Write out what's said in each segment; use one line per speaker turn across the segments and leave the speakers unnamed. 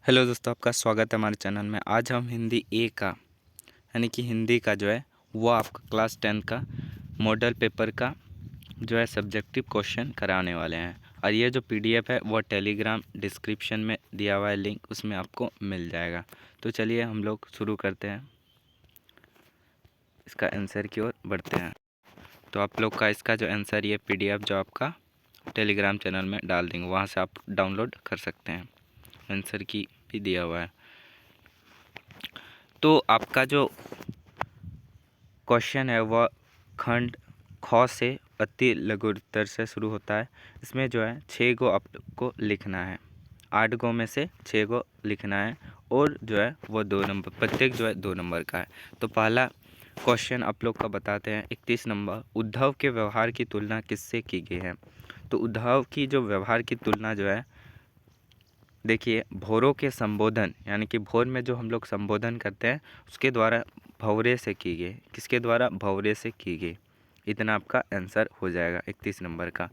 Hello दोस्तों, आपका स्वागत है हमारे चैनल में। आज हम हिंदी ए का यानी कि हिंदी का जो है वो आपका क्लास 10 का मॉडल पेपर का जो है सब्जेक्टिव क्वेश्चन कराने वाले हैं। और ये जो पीडीएफ है वो टेलीग्राम डिस्क्रिप्शन में दिया हुआ है लिंक, उसमें आपको मिल जाएगा। तो चलिए हम लोग शुरू करते हैं, इसका आंसर की ओर बढ़ते हैं। तो आप लोग का इसका जो आंसर ये पीडीएफ जो आपका टेलीग्राम चैनल में डाल देंगे, वहाँ से आप डाउनलोड कर सकते हैं। आंसर की भी दिया हुआ है। तो आपका जो क्वेश्चन है वह खंड ख से अति लघु उत्तर से शुरू होता है। इसमें जो है 6 गो आपको लिखना है, 8 गो में से 6 गो लिखना है और जो है वो 2 नंबर, प्रत्येक जो है 2 नंबर का है। तो पहला क्वेश्चन आप लोग का बताते हैं 31 नंबर, उद्धव के व्यवहार की तुलना किससे की गई है। तो उद्धव की जो व्यवहार की तुलना जो है, देखिए भौरों के संबोधन यानी कि भौर में जो हम लोग संबोधन करते हैं उसके द्वारा भौरे से की गई। किसके द्वारा? भौरे से की गई। इतना आपका आंसर हो जाएगा 31 नंबर का।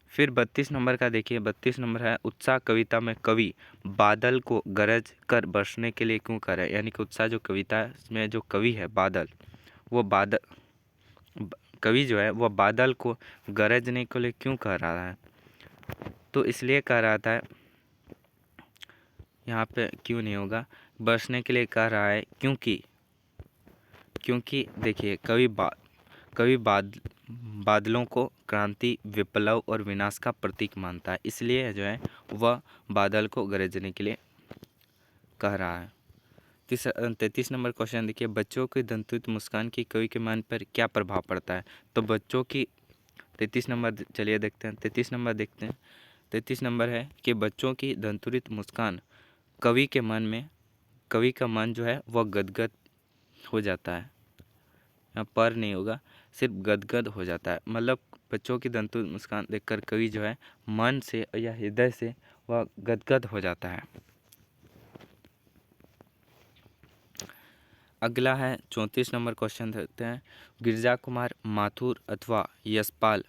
फिर 32 नंबर का देखिए, 32 नंबर है, उत्साह कविता में कवि बादल को गरज कर बरसने के लिए क्यों करे। यानी कि उत्साह जो कविता में जो कवि है बादल, वो कवि जो है वह बादल को गरजने के लिए क्यों कह रहा है। तो इसलिए कह रहा था, यहाँ पे क्यों नहीं होगा, बरसने के लिए कह रहा है क्योंकि देखिए कवि बादलों को क्रांति, विप्लव और विनाश का प्रतीक मानता है, इसलिए जो है वह बादल को गरजने के लिए कह रहा है। 33 नंबर क्वेश्चन देखिए, बच्चों की दंतुरित मुस्कान की कवि के मन पर क्या प्रभाव पड़ता है। तो बच्चों की 33 नंबर चलिए देखते हैं, 33 नंबर देखते हैं। 33 नंबर है कि बच्चों की दंतुरित मुस्कान कवि का मन जो है वह गदगद हो जाता है। यहाँ पर नहीं होगा, सिर्फ गदगद हो जाता है। मतलब बच्चों की दंतु मुस्कान देखकर कवि जो है मन से या हृदय से वह गदगद हो जाता है। अगला है 34 नंबर क्वेश्चन देखते हैं, गिरजा कुमार माथुर अथवा यशपाल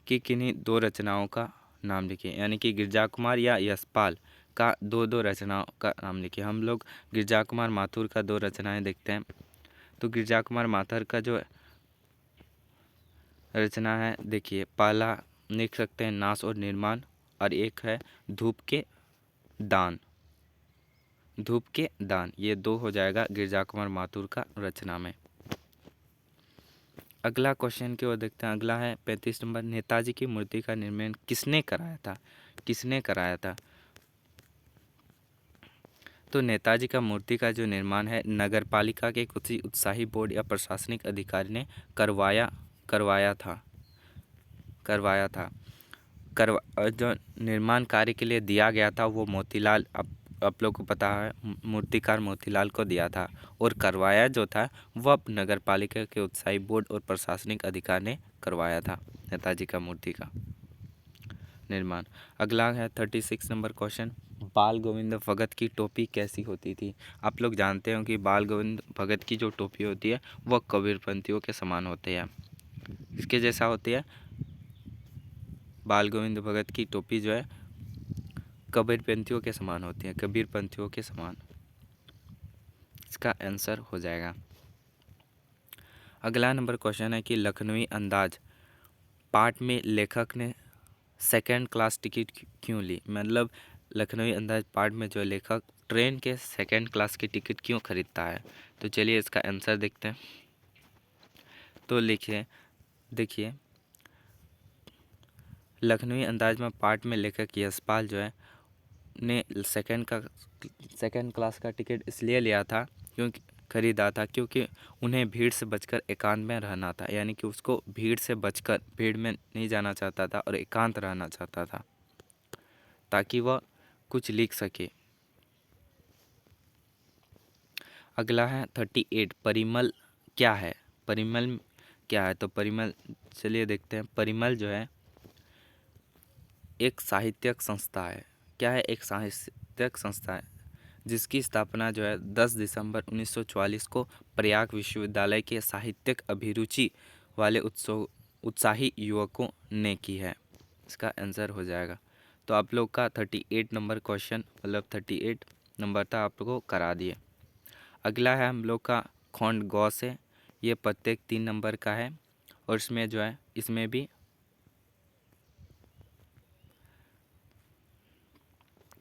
की किन्हीं 2 रचनाओं का नाम लिखिए। यानी कि गिरजा कुमार या यशपाल का 2 रचनाओं का नाम लिखिए। हम लोग गिरजा कुमार माथुर का 2 रचनाएं देखते हैं। तो गिरजा कुमार माथुर का जो रचना है, देखिए पहला लिख सकते हैं नाश और निर्माण, और एक है धूप के दान। ये 2 हो जाएगा गिरजा कुमार माथुर का रचना में। अगला क्वेश्चन की ओर देखते हैं। अगला है 35 नंबर, नेताजी की मूर्ति का निर्माण किसने कराया था। तो नेताजी का मूर्ति का जो निर्माण है नगर पालिका के किसी उत्साही बोर्ड या प्रशासनिक अधिकारी ने करवाया था। जो निर्माण कार्य के लिए दिया गया था वो मोतीलाल, आप लोग को पता है, मूर्तिकार मोतीलाल को दिया था। और करवाया जो था वह नगर पालिका के उत्साही बोर्ड और प्रशासनिक अधिकारी ने करवाया था नेताजी का मूर्ति का निर्माण। अगला है 36 नंबर क्वेश्चन, बाल गोविंद भगत की टोपी कैसी होती थी। आप लोग जानते हो कि बाल गोविंद भगत की जो टोपी होती है वह कबीरपंथियों के समान होती है। इसके जैसा होती है, बाल गोविंद भगत की टोपी जो है कबीरपंथियों के समान होती है, कबीरपंथियों के समान। इसका आंसर हो जाएगा। अगला नंबर क्वेश्चन है कि लखनवी अंदाज पाठ में लेखक ने 2nd क्लास टिकट क्यों ली। मतलब लखनवी अंदाज पाठ में जो लेखक ट्रेन के 2nd क्लास की टिकट क्यों खरीदता है। तो चलिए इसका आंसर देखते हैं। तो देखिए लखनवी अंदाज में पाठ में लेखक यशपाल जो है ने 2nd क्लास का टिकट इसलिए लिया था खरीदा था क्योंकि उन्हें भीड़ से बचकर एकांत में रहना था। यानी कि उसको भीड़ में नहीं जाना चाहता था और एकांत रहना चाहता था ताकि वह कुछ लिख सके। अगला है 38, परिमल क्या है। तो परिमल चलिए देखते हैं। परिमल जो है एक साहित्यिक संस्था है। क्या है? एक साहित्यिक संस्था है जिसकी स्थापना जो है 10 दिसंबर 1944 को प्रयाग विश्वविद्यालय के साहित्यिक अभिरुचि वाले उत्साही युवकों ने की है। इसका आंसर हो जाएगा। तो आप लोग का 38 नंबर क्वेश्चन मतलब 38 नंबर था आप लोग को करा दिए। अगला है हम लोग का खोंड गौ से, ये प्रत्येक 3 नंबर का है और इसमें जो है इसमें भी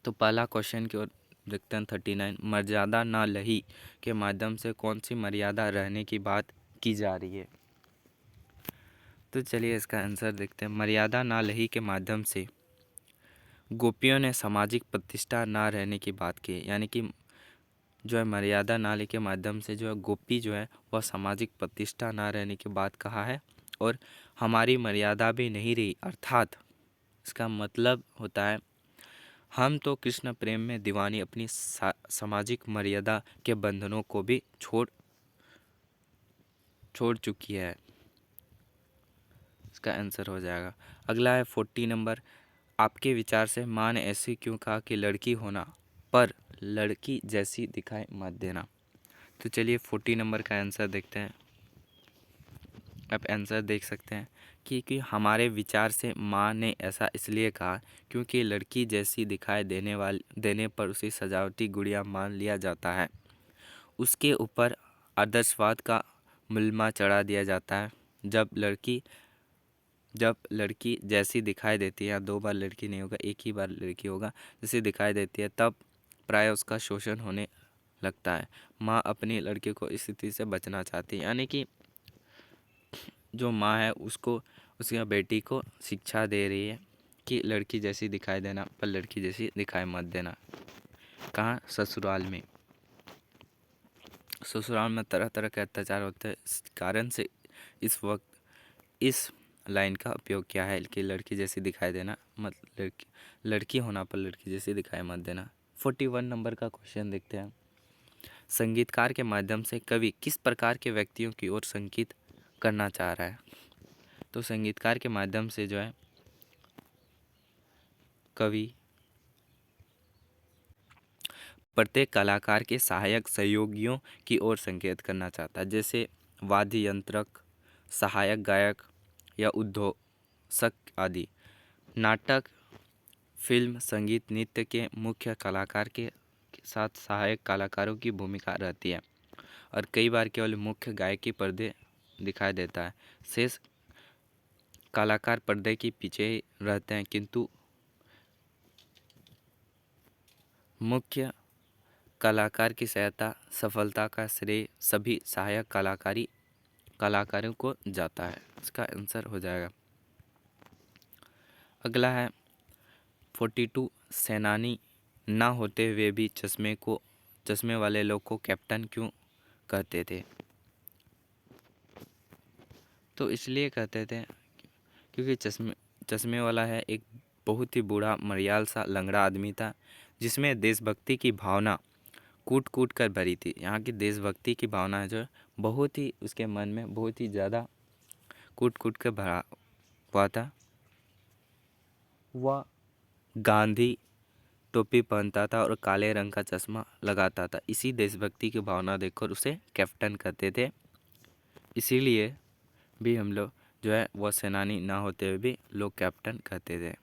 तो पहला क्वेश्चन की ओर देखते हैं 39, मर्यादा ना लही के माध्यम से कौन सी मर्यादा रहने की बात की जा रही है। तो चलिए इसका आंसर देखते हैं। मर्यादा ना लही के माध्यम से गोपियों ने सामाजिक प्रतिष्ठा ना रहने की बात की है, यानी कि जो है मर्यादा नाले के माध्यम से जो है गोपी जो है वह सामाजिक प्रतिष्ठा ना रहने की बात कहा है और हमारी मर्यादा भी नहीं रही, अर्थात इसका मतलब होता है हम तो कृष्ण प्रेम में दीवानी अपनी सामाजिक मर्यादा के बंधनों को भी छोड़ चुकी है। इसका आंसर हो जाएगा। अगला है 40 नंबर, आपके विचार से माँ ने ऐसे क्यों कहा कि लड़की होना पर लड़की जैसी दिखाई मत देना। तो चलिए 40 नंबर का आंसर देखते हैं। आप आंसर देख सकते हैं कि हमारे विचार से माँ ने ऐसा इसलिए कहा क्योंकि लड़की जैसी दिखाई देने पर उसे सजावटी गुड़िया मान लिया जाता है, उसके ऊपर आदर्शवाद का मुलमा चढ़ा दिया जाता है। जब लड़की जैसी दिखाई देती है, या 2 बार लड़की नहीं होगा, एक ही बार लड़की होगा, जैसी दिखाई देती है तब प्राय उसका शोषण होने लगता है। माँ अपनी लड़की को इस स्थिति से बचना चाहती है, यानी कि जो माँ है उसको उसकी बेटी को शिक्षा दे रही है कि लड़की जैसी दिखाई देना पर लड़की जैसी दिखाई मत देना। कहाँ? ससुराल में। ससुराल में तरह तरह के अत्याचार होते हैं, इस कारण से इस वक्त इस लाइन का उपयोग किया है कि लड़की जैसी दिखाई देना मत, लड़की होना पर लड़की जैसी दिखाई मत देना। 41 नंबर का क्वेश्चन देखते हैं। संगीतकार के माध्यम से कवि किस प्रकार के व्यक्तियों की ओर संगीत करना चाह रहा है। तो संगीतकार के माध्यम से जो है कवि प्रत्येक कलाकार के सहायक सहयोगियों की ओर संकेत करना चाहता है, जैसे वाद्य यंत्रक, सहायक गायक या उद्घोषक आदि। नाटक, फिल्म, संगीत, नृत्य के मुख्य कलाकार के साथ सहायक कलाकारों की भूमिका रहती है और कई बार केवल मुख्य गायक की पर्दे दिखाई देता है। शेष कलाकार पर्दे के पीछे ही रहते हैं, किंतु मुख्य कलाकार की सफलता का श्रेय सभी सहायक कलाकारों को जाता है। इसका आंसर हो जाएगा। अगला है 42, सेनानी ना होते हुए भी चश्मे वाले लोग को कैप्टन क्यों कहते थे। तो इसलिए कहते थे क्योंकि चश्मे वाला है एक बहुत ही बूढ़ा मरियाल सा लंगड़ा आदमी था, जिसमें देशभक्ति की भावना कूट कूट कर भरी थी। यहाँ की देशभक्ति की भावना जो है बहुत ही उसके मन में बहुत ही ज़्यादा कूट कूट कर भरा हुआ था। वह गांधी टोपी पहनता था और काले रंग का चश्मा लगाता था। इसी देशभक्ति की भावना देखकर उसे कैप्टन कहते थे। इसीलिए भी हम लोग जो है वह सेनानी ना होते हुए भी लोग कैप्टन कहते थे।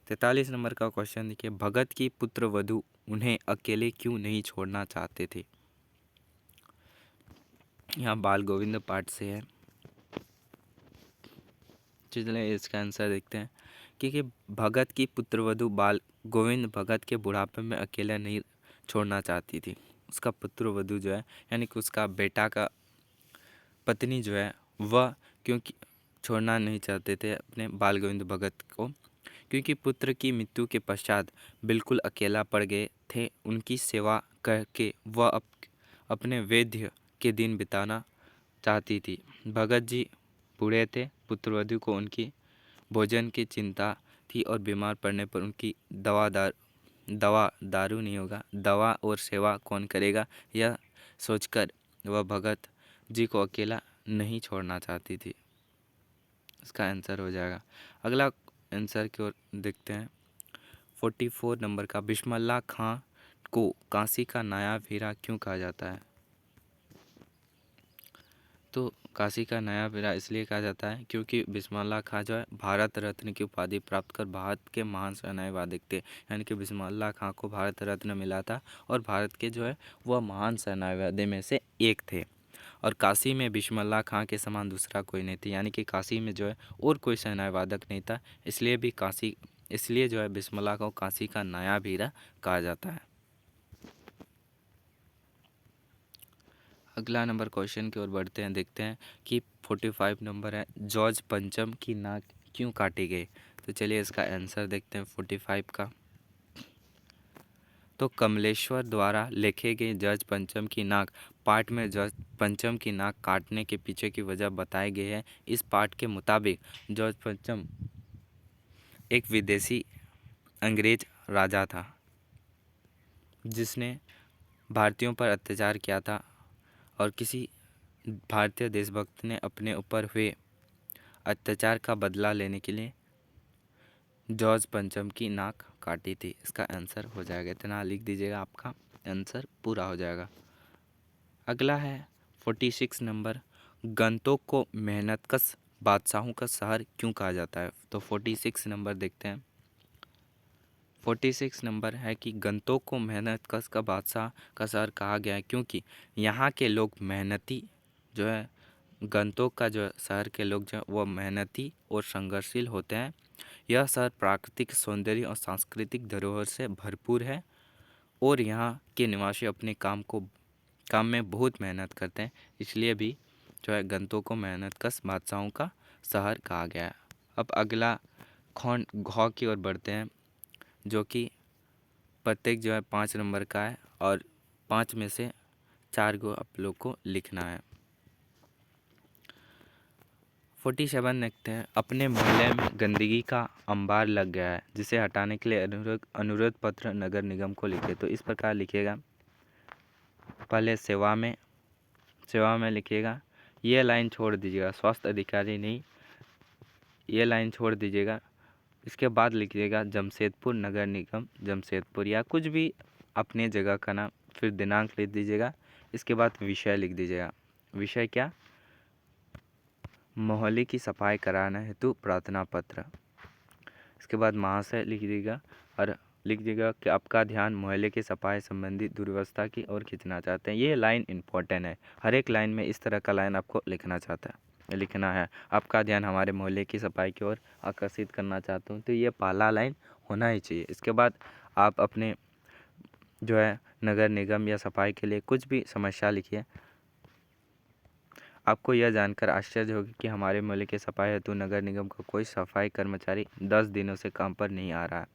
43 नंबर का क्वेश्चन देखिए। भगत की पुत्र वधू उन्हें अकेले क्यों नहीं छोड़ना चाहते थे। यहाँ बाल गोविंद पाठ से है। चलिए इसका आंसर देखते हैं। क्योंकि भगत की पुत्रवधू बाल गोविंद भगत के बुढ़ापे में अकेला नहीं छोड़ना चाहती थी। उसका पुत्रवधू जो है यानी कि उसका बेटा का पत्नी जो है वह क्योंकि छोड़ना नहीं चाहते थे अपने बाल गोविंद भगत को, क्योंकि पुत्र की मृत्यु के पश्चात बिल्कुल अकेला पड़ गए थे। उनकी सेवा करके वह अपने वैद्य के दिन बिताना चाहती थी। भगत जी बूढ़े थे, पुत्रवधू को उनकी भोजन की चिंता थी और बीमार पड़ने पर उनकी दारू नहीं होगा, दवा और सेवा कौन करेगा, यह सोचकर वह भगत जी को अकेला नहीं छोड़ना चाहती थी। इसका आंसर हो जाएगा। अगला आंसर की ओर देखते हैं। 44 नंबर का, बिस्मिल्लाह खां को काशी का नायाब हीरा क्यों कहा जाता है। तो काशी का नया वीरा इसलिए कहा जाता है क्योंकि बिस्मिल्लाह खां जो है भारत रत्न की उपाधि प्राप्त कर भारत के महान सेनानीवादक थे। यानी कि बिस्मिल्लाह खां को भारत रत्न मिला था और भारत के जो है वह महान सेनानीवादी में से एक थे। और काशी में बिस्मिल्लाह खां के समान दूसरा कोई नहीं था। यानी कि काशी में जो है और कोई सेनानीवादक नहीं था, इसलिए जो है बिस्मिल्लाह को काशी का नया वीरा कहा जाता है। अगला नंबर क्वेश्चन की ओर बढ़ते हैं, देखते हैं कि 45 नंबर है, जॉर्ज पंचम की नाक क्यों काटी गई। तो चलिए इसका आंसर देखते हैं 45 का। तो कमलेश्वर द्वारा लिखे गए जॉर्ज पंचम की नाक पाठ में जॉर्ज पंचम की नाक काटने के पीछे की वजह बताई गई है। इस पाठ के मुताबिक जॉर्ज पंचम एक विदेशी अंग्रेज राजा था जिसने भारतीयों पर अत्याचार किया था और किसी भारतीय देशभक्त ने अपने ऊपर हुए अत्याचार का बदला लेने के लिए जॉर्ज पंचम की नाक काटी थी। इसका आंसर हो जाएगा, इतना लिख दीजिएगा, आपका आंसर पूरा हो जाएगा। अगला है 46 नंबर, गंतोक को मेहनतकश बादशाहों का शहर क्यों कहा जाता है। तो 46 नंबर देखते हैं। 46 नंबर है कि गंतोक को मेहनतकश का बादशाह का शहर कहा गया है क्योंकि यहाँ के लोग मेहनती जो है, गंतोक का जो शहर के लोग जो है वो मेहनती और संघर्षशील होते हैं। यह शहर प्राकृतिक सौंदर्य और सांस्कृतिक धरोहर से भरपूर है और यहाँ के निवासी अपने काम में बहुत मेहनत करते हैं, इसलिए भी जो है गंतोक को मेहनतकश बादशाहों का शहर कहा गया है। अब अगला खौन घौ की ओर बढ़ते हैं, जो कि प्रत्येक जो है 5 नंबर का है और 5 में से 4 को आप लोग को लिखना है। 47 देखते हैं, अपने मोहल्ले में गंदगी का अंबार लग गया है, जिसे हटाने के लिए अनुरोध पत्र नगर निगम को लिखे। तो इस प्रकार लिखिएगा, पहले सेवा में लिखिएगा, ये लाइन छोड़ दीजिएगा, स्वास्थ्य अधिकारी नहीं, ये लाइन छोड़ दीजिएगा। इसके बाद लिखिएगा जमशेदपुर नगर निगम जमशेदपुर, या कुछ भी अपने जगह का नाम, फिर दिनांक लिख दीजिएगा। इसके बाद विषय लिख दीजिएगा, विषय क्या, मोहल्ले की सफाई कराना हेतु प्रार्थना पत्र। इसके बाद महाशय लिख दीजिएगा और लिख दीजिएगा कि आपका ध्यान मोहल्ले की सफाई संबंधी दुर्व्यवस्था की ओर खींचना चाहते हैं। ये लाइन इंपॉर्टेंट है, हर एक लाइन में इस तरह का लाइन आपको लिखना है। आपका ध्यान हमारे मोहल्ले की सफाई की ओर आकर्षित करना चाहता हूँ, तो ये पहला लाइन होना ही चाहिए। इसके बाद आप अपने जो है नगर निगम या सफाई के लिए कुछ भी समस्या लिखिए। आपको यह जानकर आश्चर्य होगा कि हमारे मोहल्ले की सफाई हेतु नगर निगम का कोई सफाई कर्मचारी 10 दिनों से काम पर नहीं आ रहा है।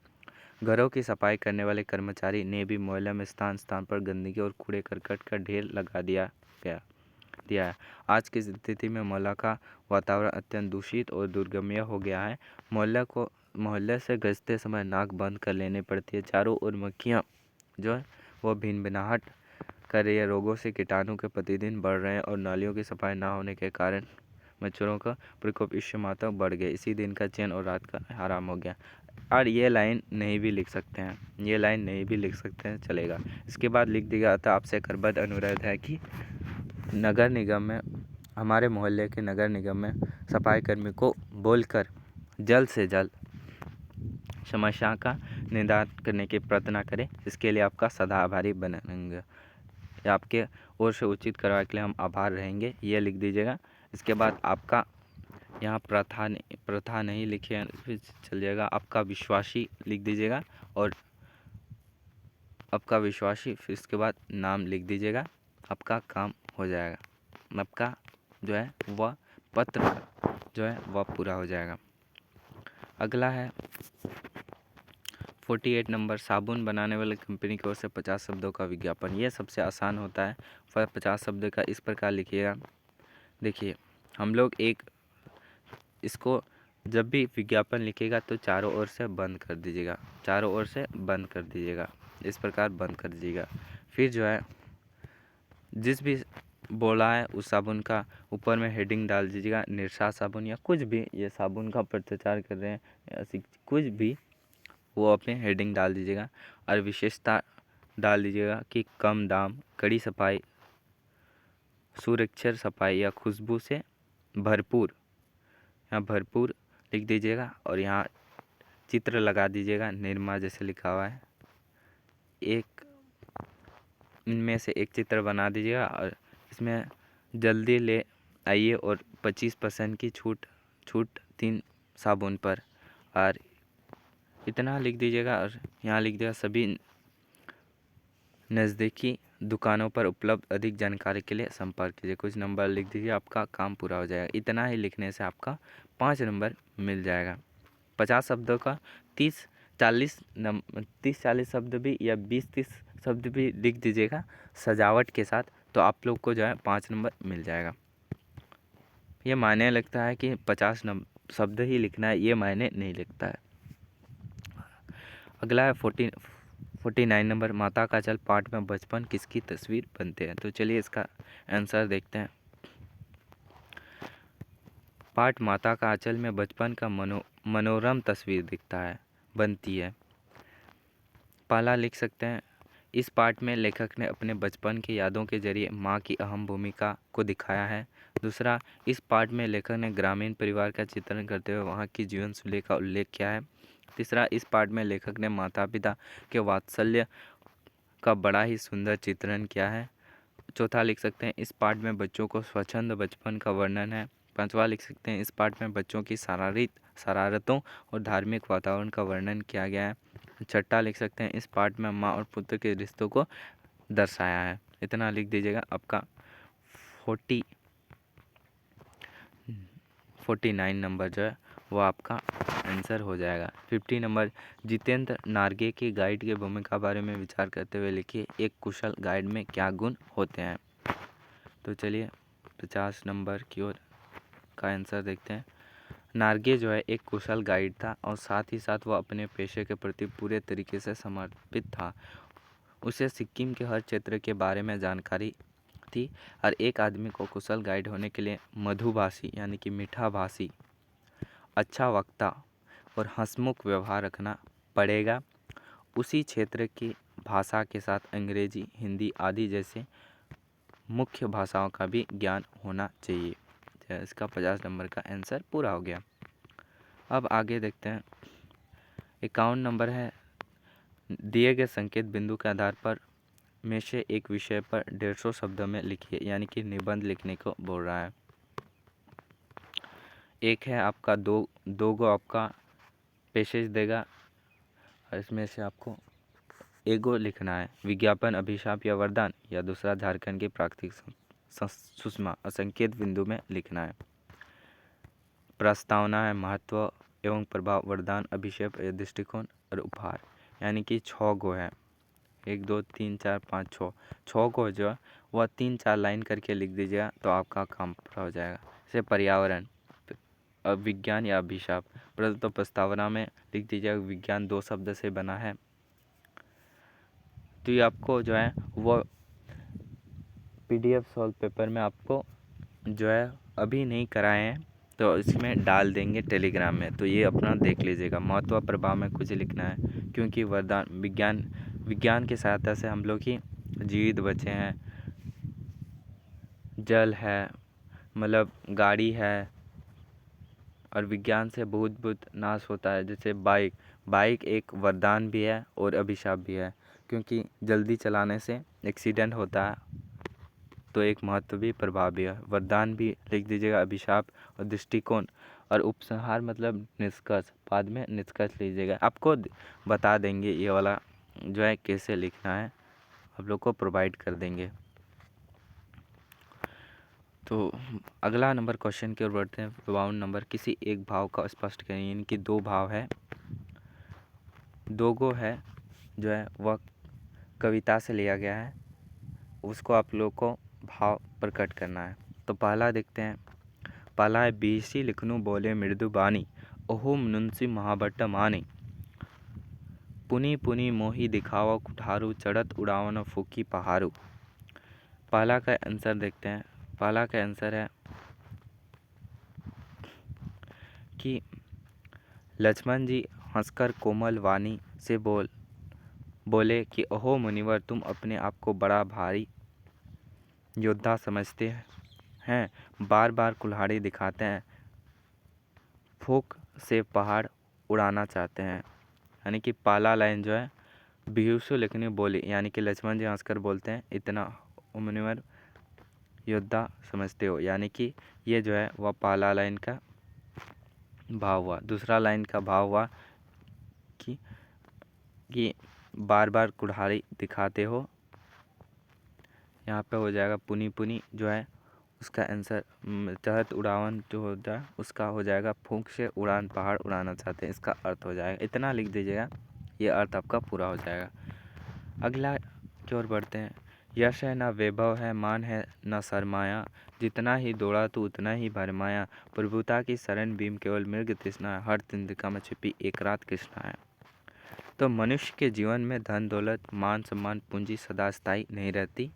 घरों की सफाई करने वाले कर्मचारी ने भी मोहल्ले में स्थान स्थान पर गंदगी और कूड़े करकट का ढेर लगा दिया है। आज की स्थिति में मोहल्ला का वातावरण अत्यंत दूषित और दुर्गम्य हो गया है। मोहल्ले से गजते समय नाक बंद कर लेनी पड़ती है। चारों ओर मक्खियाँ जो है वो भिनभिनाहट कर रही है। रोगों से कीटाणु के प्रतिदिन बढ़ रहे हैं और नालियों की सफाई ना होने के कारण मच्छरों का प्रकोप इस मात्रा बढ़ गया। इसी दिन का चैन और रात का आराम हो गया। और ये लाइन नहीं भी लिख सकते हैं, चलेगा। इसके बाद लिख दिया था, आपसे करबद्ध अनुरोध है कि नगर निगम में, हमारे मोहल्ले के नगर निगम में सफाई कर्मी को बोलकर जल्द से जल्द समस्या का निदान करने की प्रार्थना करें। इसके लिए आपका सदा आभारी बनेंगे, आपके ओर से उचित करवाने के लिए हम आभार रहेंगे, ये लिख दीजिएगा। इसके बाद आपका यहाँ प्रथा नहीं लिखे फिर चलिएगा, आपका विश्वासी लिख दीजिएगा और आपका विश्वासी, फिर इसके बाद नाम लिख दीजिएगा। आपका काम हो जाएगा, आपका जो है वह पत्र जो है वह पूरा हो जाएगा। अगला है 48 नंबर, साबुन बनाने वाली कंपनी की ओर से 50 शब्दों का विज्ञापन। यह सबसे आसान होता है। 50 शब्द का इस प्रकार लिखिएगा। देखिए, हम लोग इसको जब भी विज्ञापन लिखेगा तो चारों ओर से बंद कर दीजिएगा, इस प्रकार बंद कर दीजिएगा। फिर जो है जिस भी बोला है उस साबुन का ऊपर में हेडिंग डाल दीजिएगा, निरसा साबुन या कुछ भी, ये साबुन का प्रचार कर रहे हैं या कुछ भी, वो अपने हेडिंग डाल दीजिएगा और विशेषता डाल दीजिएगा कि कम दाम, कड़ी सफाई, सुरक्षित सफाई या खुशबू से भरपूर, यहाँ भरपूर लिख दीजिएगा और यहाँ चित्र लगा दीजिएगा निरमा जैसे लिखा हुआ है। एक इनमें से एक चित्र बना दीजिएगा और इसमें जल्दी ले आइए और 25% की छूट 3 साबुन पर, और इतना लिख दीजिएगा। और यहाँ लिख दिया सभी नज़दीकी दुकानों पर उपलब्ध अधिक जानकारी के लिए संपर्क कीजिए। कुछ नंबर लिख दीजिए, आपका काम पूरा हो जाएगा। इतना ही लिखने से आपका 5 नंबर मिल जाएगा। 50 शब्दों का 30-40 शब्द भी या 20-30 शब्द भी लिख दीजिएगा सजावट के साथ, तो आप लोग को जो है 5 नंबर मिल जाएगा। ये मायने लगता है कि 50 शब्द ही लिखना है, ये मायने नहीं लगता है। अगला है 49 नंबर, माता का चल पाठ में बचपन किसकी तस्वीर बनते हैं। तो चलिए इसका आंसर देखते हैं। पाठ माता का आंचल में बचपन का मनोरम तस्वीर दिखता है, बनती है। पहला लिख सकते हैं, इस पाठ में लेखक ने अपने बचपन की यादों के जरिए माँ की अहम भूमिका को दिखाया है। दूसरा, इस पाठ में लेखक ने ग्रामीण परिवार का चित्रण करते हुए वहाँ की जीवन शैली का उल्लेख किया है। तीसरा, इस पाठ में लेखक ने माता पिता के वात्सल्य का बड़ा ही सुंदर चित्रण किया है। चौथा लिख सकते हैं, इस पाठ में बच्चों को स्वच्छंद बचपन का वर्णन है। पांचवा लिख सकते हैं, इस पाठ में बच्चों की शरारतों और धार्मिक वातावरण का वर्णन किया गया है। छठा लिख सकते हैं, इस पाठ में माँ और पुत्र के रिश्तों को दर्शाया है। इतना लिख दीजिएगा, आपका 49 नंबर जो है वो आपका आंसर हो जाएगा। 50 नंबर, जितेंद्र नार्गे की गाइड की भूमिका बारे में विचार करते हुए लिखिए, एक कुशल गाइड में क्या गुण होते हैं। तो चलिए 50 नंबर की ओर का आंसर देखते हैं। नार्गे जो है एक कुशल गाइड था और साथ ही साथ वह अपने पेशे के प्रति पूरे तरीके से समर्पित था। उसे सिक्किम के हर क्षेत्र के बारे में जानकारी थी और एक आदमी को कुशल गाइड होने के लिए मधुभाषी यानी कि मीठा भाषी, अच्छा वक्ता और हंसमुख व्यवहार रखना पड़ेगा। उसी क्षेत्र की भाषा के साथ अंग्रेजी, हिंदी आदि जैसे मुख्य भाषाओं का भी ज्ञान होना चाहिए। इसका 50 नंबर का आंसर पूरा हो गया। अब आगे देखते हैं। 51 नंबर है, दिए गए संकेत बिंदु के आधार पर में से एक विषय पर 150 शब्दों में लिखिए, यानी कि निबंध लिखने को बोल रहा है। एक है आपका दो गो आपका पेशेज देगा और इसमें से आपको एगो लिखना है, विज्ञापन, अभिशाप या वरदान, या दूसरा झारखंड की प्राकृतिक सुषमा और संकेत बिंदु में लिखना है। प्रस्तावना है, महत्व एवं प्रभाव, वरदान, अभिषेक या दृष्टिकोण और उपहार, यानी कि 6 गो है। 1 2 3 4 5 6 को जो है वह 3-4 लाइन करके लिख दीजिएगा तो आपका काम पूरा हो जाएगा। जैसे पर्यावरण, विज्ञान या अभिशाप, तो प्रस्तावना में लिख दीजिएगा विज्ञान 2 शब्द से बना है। तो ये आपको जो है वो PDF सॉल्व पेपर में आपको जो है अभी नहीं कराए हैं तो इसमें डाल देंगे टेलीग्राम में, तो ये अपना देख लीजिएगा। महत्व प्रभाव में कुछ लिखना है, क्योंकि वरदान विज्ञान की सहायता से हम लोग ही जीवित बचे हैं। जल है, मतलब गाड़ी है, और विज्ञान से बहुत नाश होता है। जैसे बाइक एक वरदान भी है और अभिशाप भी है, क्योंकि जल्दी चलाने से एक्सीडेंट होता है, तो एक महत्व भी प्रभाव भी है। वरदान भी लिख दीजिएगा, अभिशाप और दृष्टिकोण और उपसंहार मतलब निष्कर्ष, बाद में निष्कर्ष लीजिएगा। आपको बता देंगे ये वाला जो है कैसे लिखना है, आप लोग को प्रोवाइड कर देंगे। तो अगला नंबर क्वेश्चन की ओर बढ़ते हैं। 52 नंबर, किसी एक भाव का स्पष्ट करें, यानी कि 2 भाव है, 2 गो है जो है वह कविता से लिया गया है, उसको आप लोग को भाव प्रकट करना है। तो पहला देखते हैं। पहला है, बीसी लिखनू बोले मृदु बानी, ओहो मुंशी महाभट्ट मानी, पुनी पुनी मोही दिखावा कुठारू, चढ़त उड़ावन फूकी पहाड़ू। पहला का आंसर देखते हैं। पहला का आंसर है कि लक्ष्मण जी हंसकर कोमल वाणी से बोले कि ओहो मुनिवर, तुम अपने आप को बड़ा भारी योद्धा समझते हैं बार बार कुल्हाड़ी दिखाते हैं, फूंक से पहाड़ उड़ाना चाहते हैं। यानी कि पहला लाइन जो है, बिहुसु लिखनी बोली, यानी कि लक्ष्मण जी हंसकर बोलते हैं, इतना मुनिवर योद्धा समझते हो। यानी कि ये जो है वह पहला लाइन का भाव हुआ। दूसरा लाइन का भाव हुआ कि बार बार कुल्हाड़ी दिखाते हो। यहाँ पे हो जाएगा पुनी पुनी जो है उसका आंसर तहत उड़ान जो होता है उसका हो जाएगा फूंक से उड़ान पहाड़ उड़ाना चाहते हैं, इसका अर्थ हो जाएगा। इतना लिख दीजिएगा, ये अर्थ आपका पूरा हो जाएगा। अगला की ओर बढ़ते हैं। यश है ना वैभव है, मान है न शरमाया, जितना ही दौड़ा तू उतना ही भरमाया, प्रभुता की शरण भीम केवल मृग तृष्णा, हर तिनका में छिपी एक रात कृष्णा है। तो मनुष्य के जीवन में धन दौलत मान सम्मान पूंजी सदा स्थायी नहीं रहती।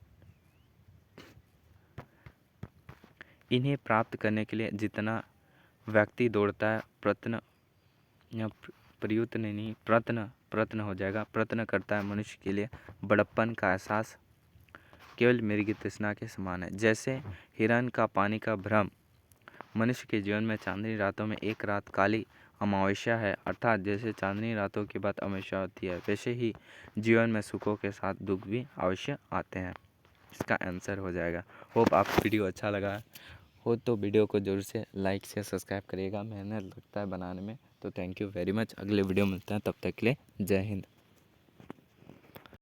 इन्हें प्राप्त करने के लिए जितना व्यक्ति दौड़ता है, प्रयत्न या प्रयुत्न नहीं प्रयत्न हो जाएगा, प्रयत्न करता है, मनुष्य के लिए बड़प्पन का एहसास केवल मृग तृष्णा के समान है। जैसे हिरण का पानी का भ्रम मनुष्य के जीवन में चांदनी रातों में एक रात काली अमावस्या है, अर्थात जैसे चांदनी रातों के बाद अमावस्या होती है, वैसे ही जीवन में सुखों के साथ दुख भी अवश्य आते हैं। इसका आंसर हो जाएगा। होप आपको वीडियो अच्छा लगा हो तो वीडियो को जरूर से लाइक से सब्सक्राइब करिएगा, मेहनत लगता है बनाने में। तो थैंक यू वेरी मच। अगले वीडियो मिलते हैं, तब तक के लिए जय हिंद।